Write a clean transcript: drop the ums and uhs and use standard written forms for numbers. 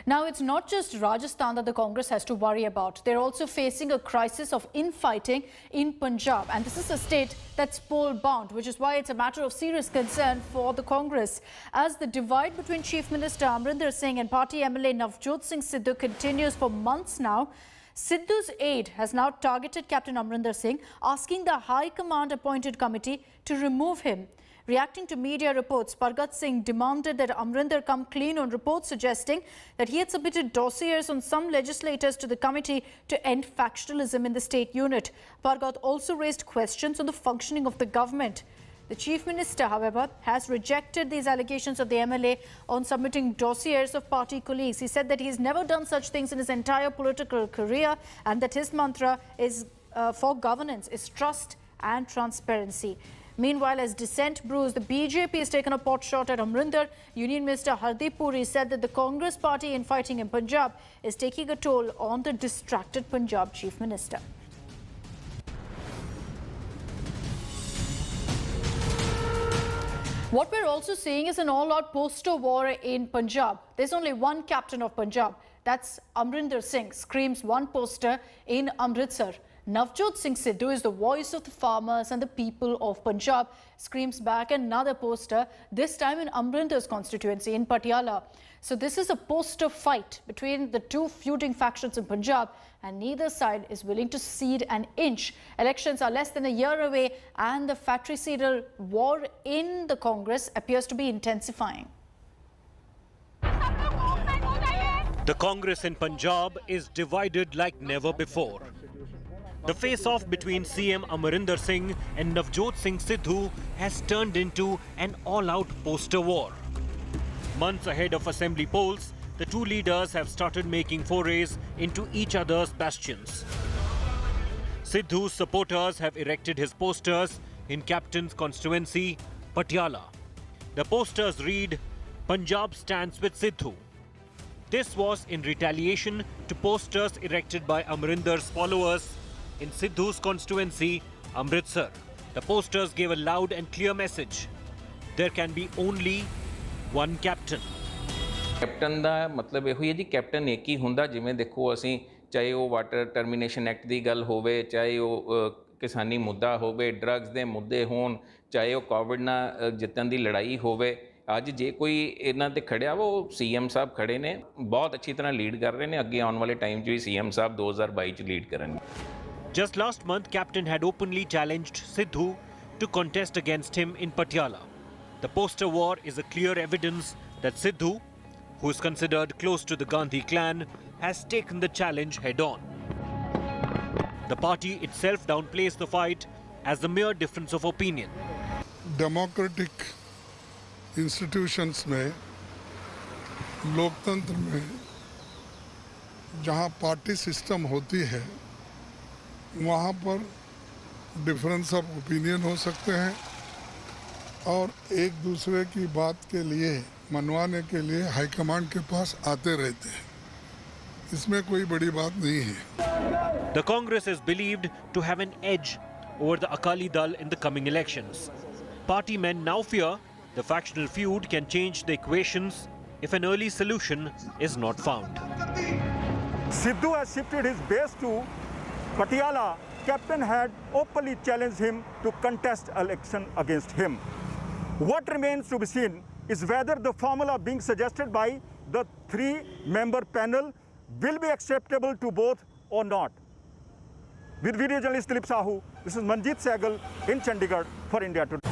Now, it's not just Rajasthan that the Congress has to worry about. They're also facing a crisis of infighting in Punjab. And this is a state that's poll-bound, which is why it's a matter of serious concern for the Congress. As the divide between Chief Minister Amrinder Singh and party MLA Navjot Singh Sidhu continues for months now, Sidhu's aide has now targeted Captain Amrinder Singh, asking the High Command appointed committee to remove him. Reacting to media reports, Pargat Singh demanded that Amrinder come clean on reports suggesting that he had submitted dossiers on some legislators to the committee to end factionalism in the state unit. Pargat also raised questions on the functioning of the government. The Chief Minister, however, has rejected these allegations of the MLA on submitting dossiers of party colleagues. He said that he's never done such things in his entire political career and that his mantra is for governance is trust and transparency. Meanwhile, as dissent brews, the BJP has taken a pot shot at Amrinder. Union Minister Hardeep Puri said that the Congress party infighting in Punjab is taking a toll on the distracted Punjab Chief Minister. What we're also seeing is an all-out poster war in Punjab. There's only one captain of Punjab. That's Amrinder Singh, screams one poster in Amritsar. Navjot Singh Sidhu is the voice of the farmers and the people of Punjab, screams back another poster, this time in Amrinder's constituency in Patiala. So this is a poster fight between the two feuding factions in Punjab, and neither side is willing to cede an inch. Elections are less than a year away and the fratricidal war in the Congress appears to be intensifying. The Congress in Punjab is divided like never before. The face-off between CM Amarinder Singh and Navjot Singh Sidhu has turned into an all-out poster war. Months ahead of assembly polls, the two leaders have started making forays into each other's bastions. Sidhu's supporters have erected his posters in Captain's constituency, Patiala. The posters read, "Punjab stands with Sidhu." This was in retaliation to posters erected by Amarinder's followers in Sidhu's constituency, Amritsar. The posters gave a loud and clear message. There can be only one captain. Captain ਦਾ ਮਤਲਬ ਇਹੋ ਹੀ ਹੈ ਜੀ captain ਇੱਕ ਹੀ ਹੁੰਦਾ ਜਿਵੇਂ ਦੇਖੋ ਅਸੀਂ ਚਾਹੇ ਉਹ ਵਾਟਰ ਟਰਮੀਨੇਸ਼ਨ ਐਕਟ ਦੀ ਗੱਲ ਹੋਵੇ ਚਾਹੇ ਉਹ ਕਿਸਾਨੀ ਮੁੱਦਾ ਹੋਵੇ ਡਰੱਗਸ ਦੇ ਮੁੱਦੇ ਹੋਣ ਚਾਹੇ ਉਹ ਕੋਵਿਡ ਨਾਲ ਜਿੱਤਣ ਦੀ ਲੜਾਈ ਹੋਵੇ ਅੱਜ ਜੇ ਕੋਈ ਇਹਨਾਂ ਤੇ ਖੜਿਆ ਉਹ ਸੀਐਮ ਸਾਹਿਬ ਖੜੇ ਨੇ ਬਹੁਤ ਅੱਛੀ ਤਰ੍ਹਾਂ ਲੀਡ ਕਰ ਰਹੇ ਨੇ ਅੱਗੇ ਆਉਣ ਵਾਲੇ ਟਾਈਮ 'ਚ ਵੀ ਸੀਐਮ ਸਾਹਿਬ 2022 'ਚ ਲੀਡ ਕਰਨਗੇ Just last month, Captain had openly challenged Sidhu to contest against him in Patiala. The poster war is a clear evidence that Sidhu, who is considered close to the Gandhi clan, has taken the challenge head-on. The party itself downplays the fight as a mere difference of opinion. Democratic institutions में, लोकतंत्र में, जहाँ party system होती है वहाँ पर difference of opinion हो सकते हैं और एक दूसरे की बात के लिए मनवाने के लिए हाईकमांड के पास आते रहते हैं इसमें कोई बड़ी बात नहीं है The Congress is believed to have an edge over the Akali Dal in the coming elections. Party men now fear the factional feud can change the equations if an early solution is not found. Sidhu has shifted his base to Patiala. Captain had openly challenged him to contest election against him. What remains to be seen is whether the formula being suggested by the three-member panel will be acceptable to both or not. With video journalist Dilip Sahu, this is Manjeet Sehgal in Chandigarh for India Today.